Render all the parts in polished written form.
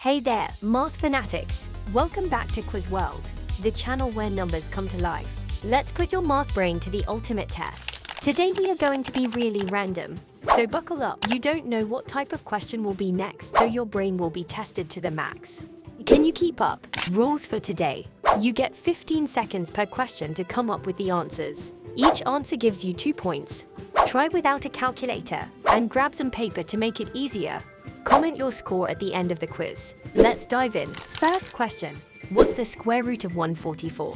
Hey there, math fanatics! Welcome back to Quiz World, the channel where numbers come to life. Let's put your math brain to the ultimate test. Today we are going to be really random, so buckle up. You don't know what type of question will be next, so your brain will be tested to the max. Can you keep up? Rules for today. You get 15 seconds per question to come up with the answers. Each answer gives you 2 points. Try without a calculator, and grab some paper to make it easier. Comment your score at the end of the quiz. Let's dive in. First question. What's the square root of 144?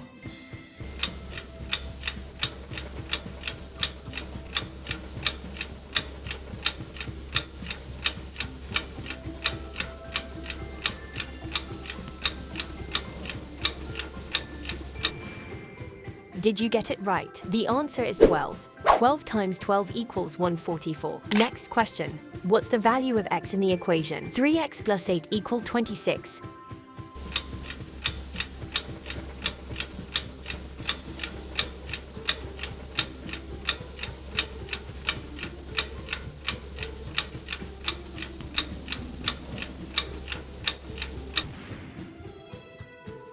Did you get it right? The answer is 12. 12 times 12 equals 144. Next question. What's the value of x in the equation? 3x plus 8 equals 26.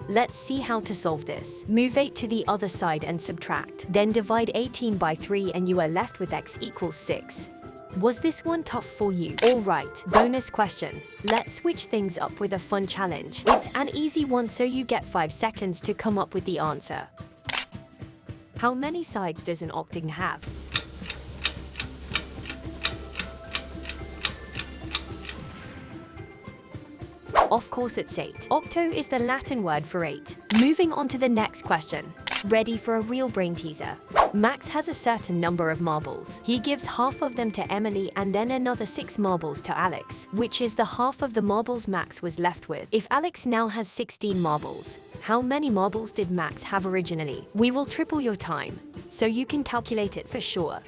Let's see how to solve this. Move 8 to the other side and subtract. Then divide 18 by 3 and you are left with x equals 6. Was this one tough for you? Alright, bonus question. Let's switch things up with a fun challenge. It's an easy one, so you get 5 seconds to come up with the answer. How many sides does an octagon have? Of course it's 8. Octo is the Latin word for 8. Moving on to the next question. Ready for a real brain teaser? Max has a certain number of marbles. He gives half of them to Emily and then another 6 marbles to Alex, which is the half of the marbles Max was left with. If Alex now has 16 marbles, how many marbles did Max have originally? We will triple your time, so you can calculate it for sure.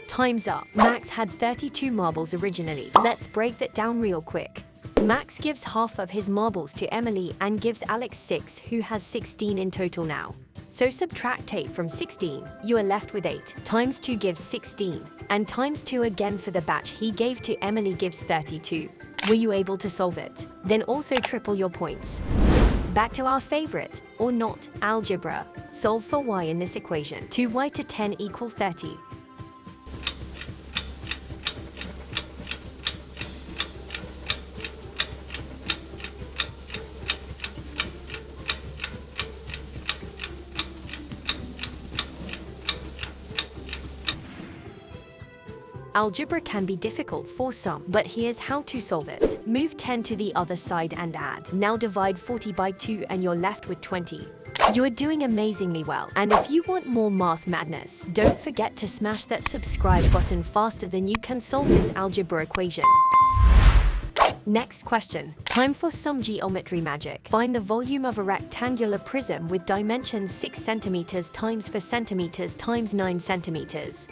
Time's up. Max had 32 marbles originally. Let's break that down real quick. Max gives half of his marbles to Emily and gives Alex 6, who has 16 in total now. So subtract 8 from 16. You are left with 8. Times 2 gives 16. And times 2 again for the batch he gave to Emily gives 32. Were you able to solve it? Then also triple your points. Back to our favorite, or not, algebra. Solve for y in this equation. 2y to 10 equals 30. Algebra can be difficult for some, but here's how to solve it. Move 10 to the other side and add. Now divide 40 by 2 and you're left with 20. You're doing amazingly well. And if you want more math madness, don't forget to smash that subscribe button faster than you can solve this algebra equation. Next question. Time for some geometry magic. Find the volume of a rectangular prism with dimensions 6 centimeters times 4 centimeters times 9 centimeters.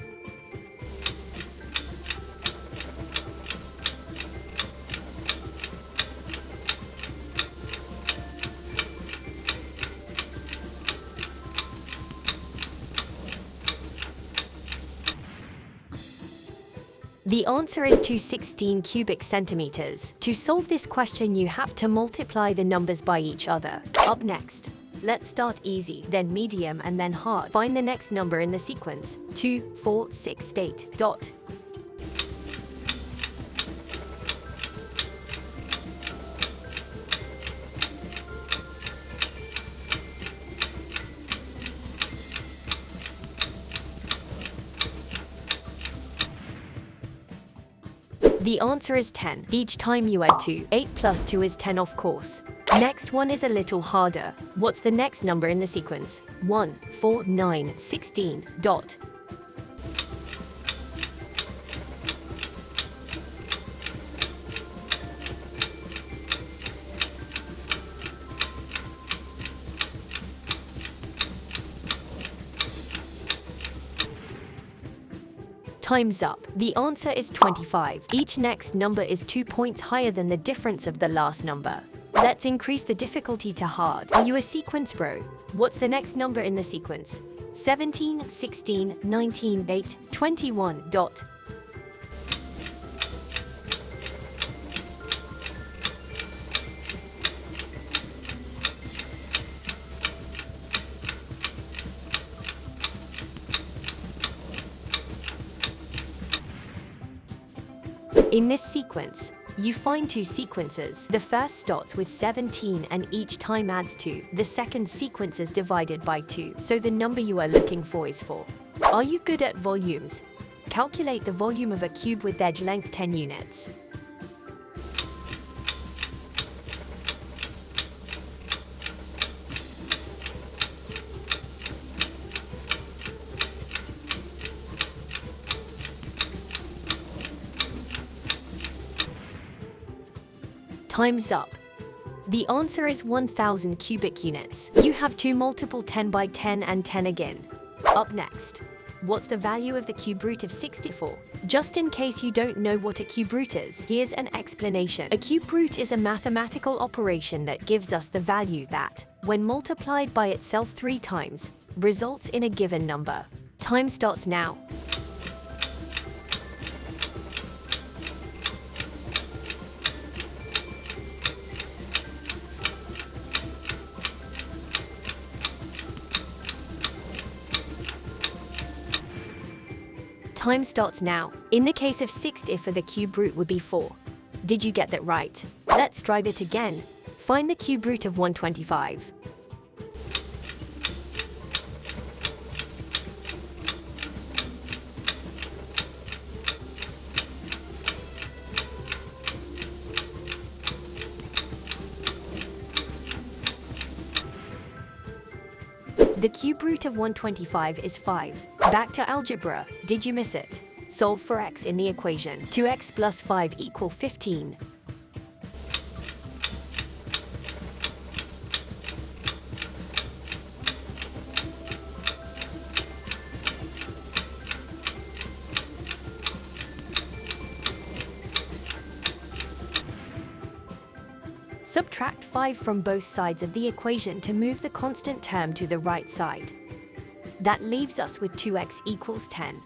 The answer is 216 cubic centimeters. To solve this question, you have to multiply the numbers by each other. Up next, let's start easy, then medium, and then hard. Find the next number in the sequence. 2, 4, 6, 8, dot. The answer is 10. Each time you add 2. 8 plus 2 is 10, of course. Next one is a little harder. What's the next number in the sequence? 1, 4, 9, 16, dot. Time's up. The answer is 25. Each next number is 2 points higher than the difference of the last number. Let's increase the difficulty to hard. Are you a sequence bro? What's the next number in the sequence? 17, 16, 19, 8, 21. Dot. In this sequence, you find two sequences. The first starts with 17 and each time adds 2. The second sequence is divided by 2, so the number you are looking for is 4. Are you good at volumes? Calculate the volume of a cube with edge length 10 units. Time's up. The answer is 1000 cubic units. You have two multiple 10 by 10 and 10 again. Up next, what's the value of the cube root of 64? Just in case you don't know what a cube root is, here's an explanation. A cube root is a mathematical operation that gives us the value that, when multiplied by itself 3 times, results in a given number. Time starts now. Time starts now. In the case of 60, for the cube root would be 4. Did you get that right? Let's try that again. Find the cube root of 125. The cube root of 125 is 5. Back to algebra. Did you miss it? Solve for x in the equation. 2x plus 5 equal 15. Subtract 5 from both sides of the equation to move the constant term to the right side. That leaves us with 2x equals 10.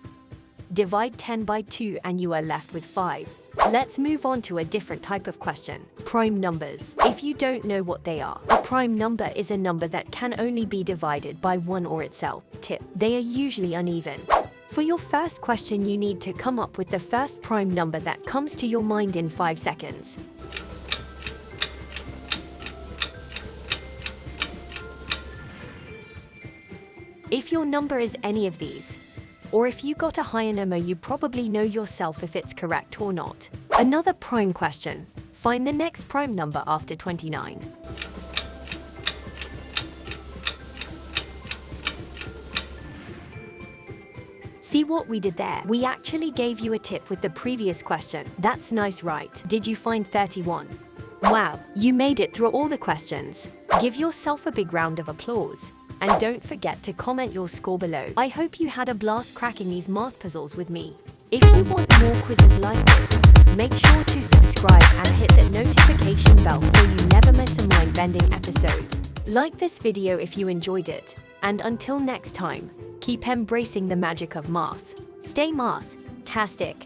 Divide 10 by 2 and you are left with 5. Let's move on to a different type of question. Prime numbers. If you don't know what they are, a prime number is a number that can only be divided by 1 or itself. Tip: they are usually uneven. For your first question, you need to come up with the first prime number that comes to your mind in 5 seconds. If your number is any of these, or if you got a higher number, you probably know yourself if it's correct or not. Another prime question. Find the next prime number after 29. See what we did there? We actually gave you a tip with the previous question. That's nice, right? Did you find 31? Wow, you made it through all the questions. Give yourself a big round of applause. And don't forget to comment your score below. I hope you had a blast cracking these math puzzles with me. If you want more quizzes like this, make sure to subscribe and hit that notification bell so you never miss a mind-bending episode. Like this video if you enjoyed it. And until next time, keep embracing the magic of math. Stay math-tastic.